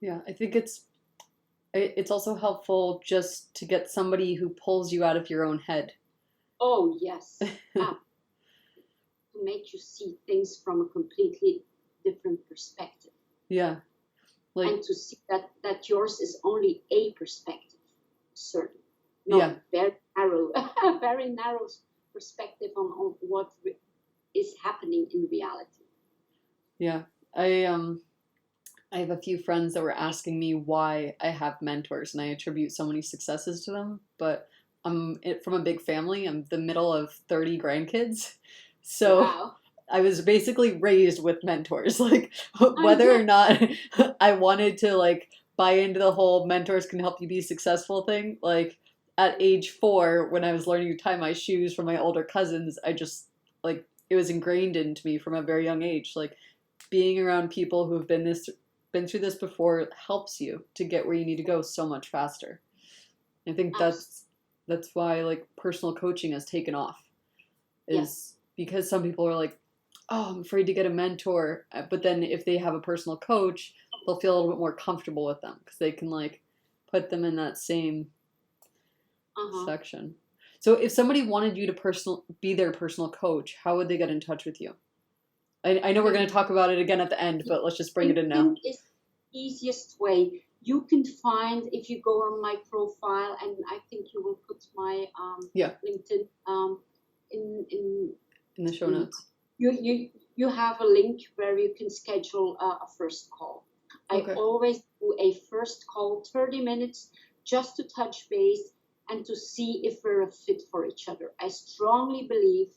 Yeah, I think it's also helpful just to get somebody who pulls you out of your own head. Oh, yes. To make you see things from a completely different perspective. Yeah, like And to see that yours is only a perspective, certainly. yeah, No, very narrow, very narrow perspective on what is happening in reality. yeah. I have a few friends that were asking me why I have mentors and I attribute so many successes to them, but from a big family. I'm the middle of 30 grandkids. So Wow. I was basically raised with mentors. Like I whether or get. not I wanted to like buy into the whole mentors can help you be successful thing, like at age 4 when I was learning to tie my shoes from my older cousins, I just like it was ingrained into me from a very young age. Like being around people who've been through this before helps you to get where you need to go so much faster. I think Absolutely. that's why like personal coaching has taken off Yes. is because some people are like, "Oh, I'm afraid to get a mentor." But then if they have a personal coach, they'll feel a little bit more comfortable with them because they can like put them in that same Uh-huh. section. So if somebody wanted you to be their personal coach, how would they get in touch with you? I know we're going to LinkedIn. talk about it again at the end, but let's just bring it in now. LinkedIn is the easiest way. You can find if you go on my profile, and I think you will put my Yeah, LinkedIn in in the show in notes. you have a link where you can schedule a first call. I Okay. always do a first call, 30 minutes, just to touch base and to see if we're a fit for each other. I strongly believe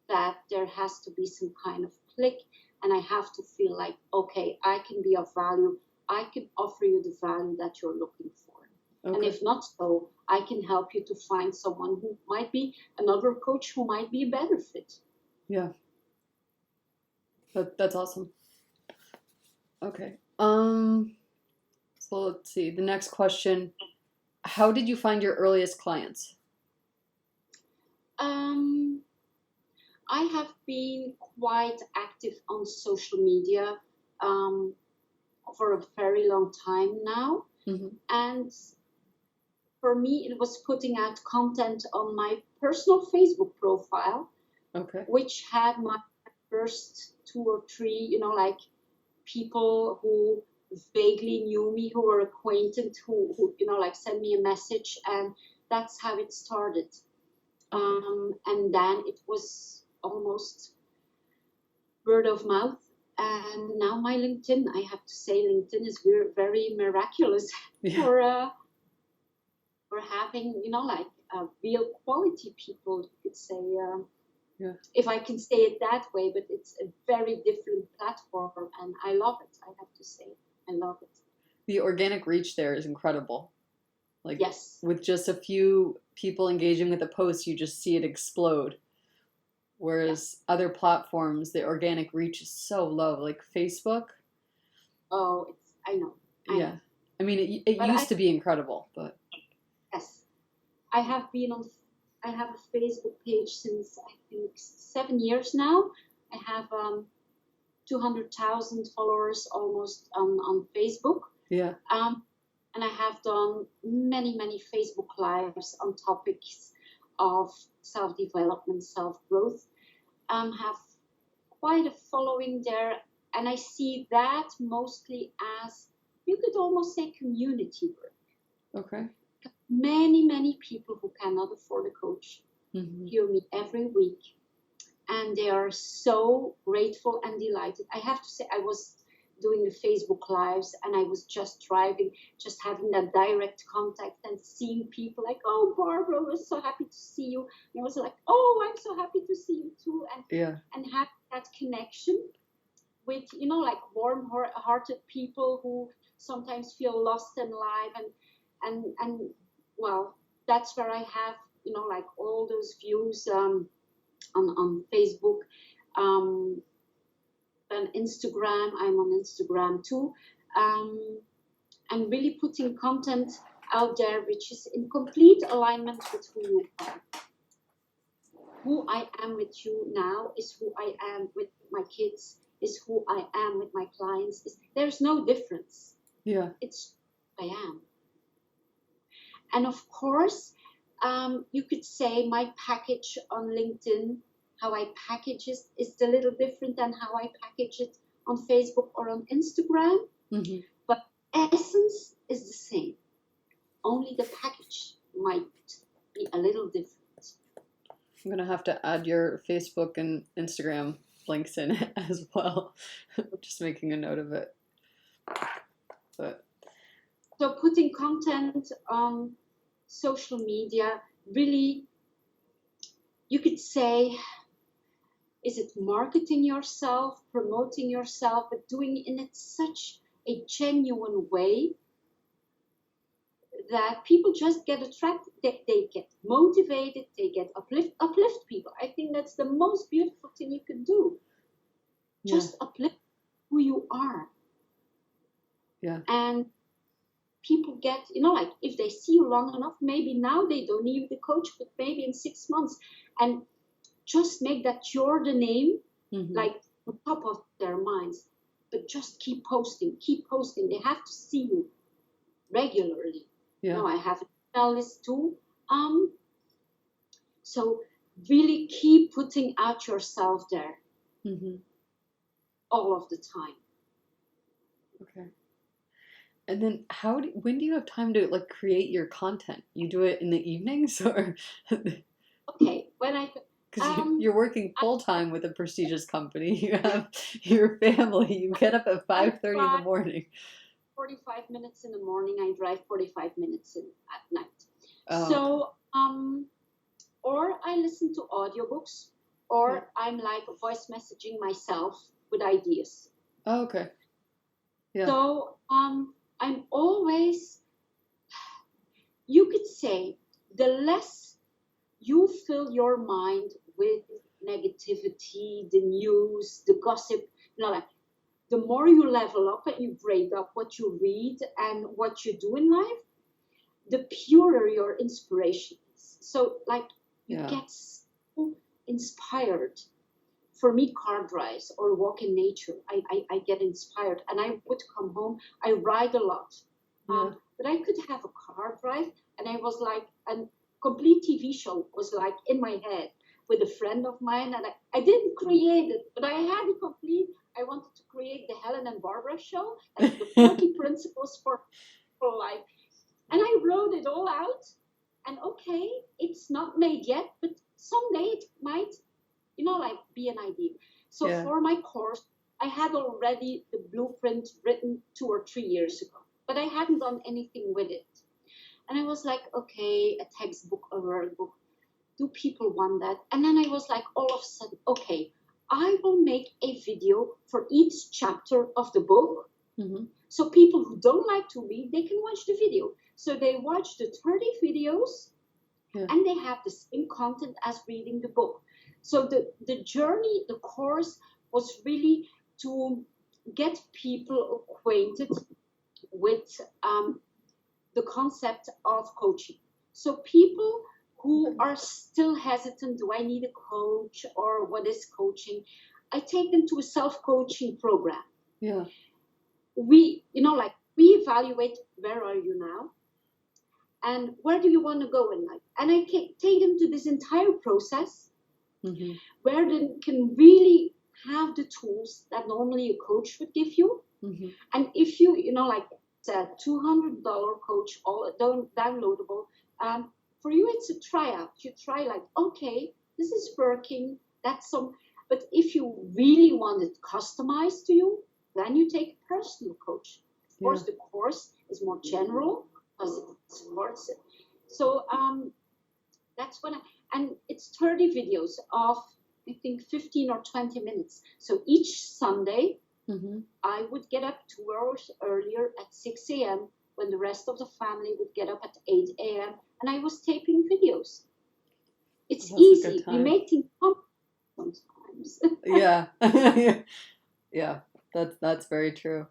that there has to be some kind of click, and I have to feel like, okay, I can be of value. I can offer you the value that you're looking for. And Okay. if not so, I can help you to find someone who might be another coach who might be a better fit. Yeah. That's awesome. Okay. So let's see. The next question. How did you find your earliest clients? Um, I have been quite active on social media um, for a very long time now. Hmm. And for me, it was putting out content on my personal Facebook profile, Okay. which had my first two or three, like people who vaguely knew me, who were acquainted, who like sent me a message. And that's how it started. Okay. And then it was almost word of mouth. And now my LinkedIn, I have to say, LinkedIn is very miraculous Yeah. for having, like real quality people, you could say, Yeah. if I can say it that way. But it's a very different platform, and I love it. I have to say, I love it. The organic reach there is incredible. Like Yes, with just a few people engaging with a post, you just see it explode. yeah. Whereas other platforms, the organic reach is so low. Like Facebook, Oh, I know. yeah. I mean, it But used to be incredible, but yes, I have been on. I have a Facebook page since I think 7 years now. I have 200,000 followers almost on Facebook. yeah. Um, and I have done many Facebook lives on topics of self development, self growth. Have quite a following there, and I see that mostly as, you could almost say, community work. Okay. Many people who cannot afford a coach Hmm. hear me every week, and they are so grateful and delighted. I have to say, I was doing the Facebook lives, and I was just driving, just having that direct contact and seeing people like, oh, Barbara, we're so happy to see you. And I was like, oh, I'm so happy to see you too. Yeah. And have that connection with, like warm-hearted people who sometimes feel lost in life. And well, that's where I have, like all those views on Facebook, um, and Instagram. I'm on Instagram too. Um, and really putting content out there which is in complete alignment with who you are. Who I am with you now is who I am with my kids, is who I am with my clients. There's no difference. Yeah. It's who I am. And of course, you could say my package on LinkedIn, how I package it is a little different than how I package it on Facebook or on Instagram. Mm-hmm. But essence is the same. Only the package might be a little different. I'm gonna have to add your Facebook and Instagram links in as well. Just making a note of it. But So putting content on social media, really, you could say, is it marketing yourself, promoting yourself, but doing it in such a genuine way that people just get attracted, they get motivated, they get uplift people. I think that's the most beautiful thing you can do. yeah, Just uplift who you are. yeah, And people get, like if they see you long enough, maybe now they don't need the coach, but maybe in 6 months, and just make that you're the name, mm-hmm. like on top of their minds. But just keep posting. They have to see you regularly. Yeah. I have an email list too. So really keep putting out yourself there, Mm-hmm. all of the time. Okay. And then when do you have time to like create your content? You do it in the evenings or Okay, when I because you're working full time with a prestigious company. You have your family. You get up at 5:30 in the morning. 45 minutes in the morning, I drive 45 minutes at night. Oh. So, or I listen to audiobooks, or Yeah. I'm like voice messaging myself with ideas. Oh, okay. Yeah. So, I'm always, you could say, the less you fill your mind with negativity, the news, the gossip, like the more you level up and you grade up what you read and what you do in life, the purer your inspiration is. So, like, you get so inspired. For me, car drives or walk in nature, I get inspired. And I would come home, I ride a lot. But I could have a car drive, and I was like, a complete TV show was like in my head with a friend of mine. And I didn't create it, but I had it complete. I wanted to create the Helen and Barbara show, like the 40 principles for life. And I wrote it all out. And okay, it's not made yet, but someday it might, like be an idea. So for my course, I had already the blueprint written 2 or 3 years ago, but I hadn't done anything with it. And I was like, okay, a textbook, a workbook. Do people want that? And then I was like, all of a sudden, okay, I will make a video for each chapter of the book. Mm-hmm. So people who don't like to read, they can watch the video. So they watch the 30 videos and they have the same content as reading the book. So the journey, the course was really to get people acquainted with the concept of coaching. So people who are still hesitant, do I need a coach or what is coaching? I take them to a self-coaching program. Yeah. We evaluate where are you now and where do you want to go in life. And I take them to this entire process where they can really have the tools that normally a coach would give you. Mm-hmm. And if you, like it's a $200 coach, all downloadable, for you it's a tryout. You try like, okay, this is working, but if you really want it customized to you, then you take a personal coach. Of course, the course is more general because it supports it. So that's when and it's 30 videos of, I think, 15 or 20 minutes. So each Sunday, I would get up 2 hours earlier at 6 a.m. when the rest of the family would get up at 8 a.m. and I was taping videos. It's easy. We make things complicated sometimes. Yeah. That's very true.